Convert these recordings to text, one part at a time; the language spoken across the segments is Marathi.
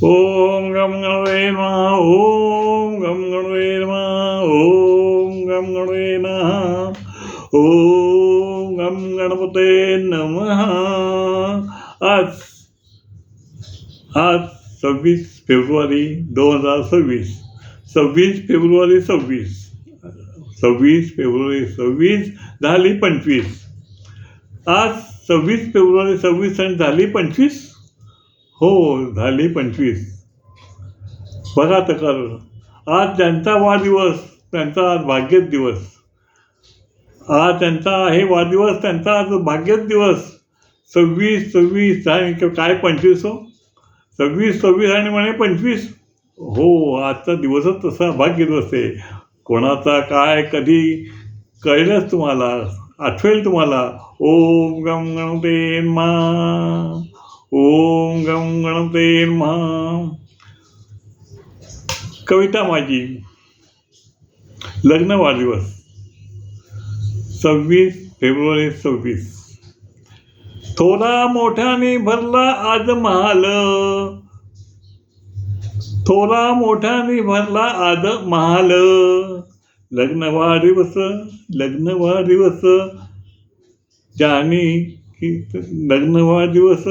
ओम गम गणवे नमः. ओम गम गणवे नमः. ओम गम गणवे नमः. ओम गम गणपते नमः. आज आज 26 फेब्रुवारी 2026. 26 फेब्रुवारी 26 झाली 25. आज 26 फेब्रुवारी 26 आणि झाली 25. हो, झाली 25. बघा तर आज ज्यांचा वाढदिवस त्यांचा आज भाग्यच दिवस. आज त्यांचा आहे वाढदिवस, त्यांचा आज भाग्यच दिवस. 26 आणि काय 25 हो. 26 आणि म्हणे 25. हो, आजचा दिवसच तसा भाग्य दिवस आहे. कोणाचा काय कधी कळेलच तुम्हाला, आठवेल तुम्हाला. ओम गम गणपते नमः. ओम गम गणपते नमः. कविता माझी. लग्न वाढदिवस 26 फेब्रुवारी 26. थोडा मोठ्याने भरला आज महाल. थोडा मोठ्याने भरला आज महाल. लग्न वाढदिवस ज्याने लग्न वाढदिवस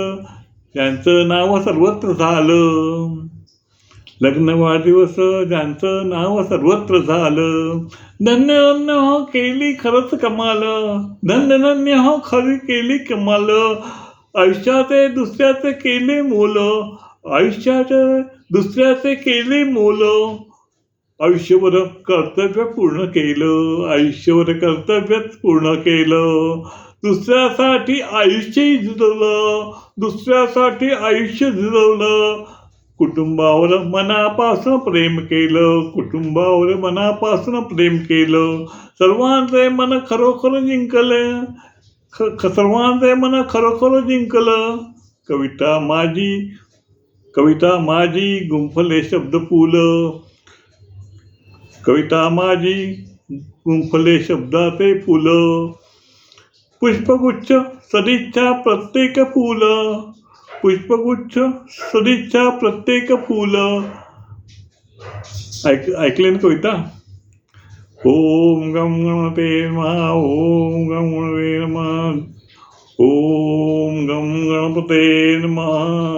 ज्यांचं नाव सर्वत्र झालं. लग्न वाढदिवस ज्यांचं नाव सर्वत्र झालं. धन्य धन्य हो केली खरंच कमाल. धन्य धन्य हो खरी केली कमाल. आयुष्याचे दुसऱ्याचे केले मोल. आयुष्याचे दुसऱ्याचे केले मोल. आयुष्यभर कर्तव्य पूर्ण केलं. आयुष्यभर कर्तव्यच पूर्ण केलं. दुसऱ्यासाठी आयुष्य झिजवलं. दुसऱ्यासाठी आयुष्य झिजवलं. कुटुंबावर मनापासून प्रेम केलं. कुटुंबावर मनापासून प्रेम केलं. सर्वांचे मन खरोखर जिंकले. सर्वांचे मन खरोखर जिंकलं. कविता माझी गुंफले शब्द फुलं. कविता माझी गुंफले शब्दाचे फुलं. पुष्पगुच्छ सदिच्छा प्रत्येक फुलं. पुष्पगुच्छ सदिच्छा प्रत्येक फुलं. ऐकले ना कविता. ओम गम गणपते नमः. ओम गम गणपते नमः. ओम गम गणपते नमः.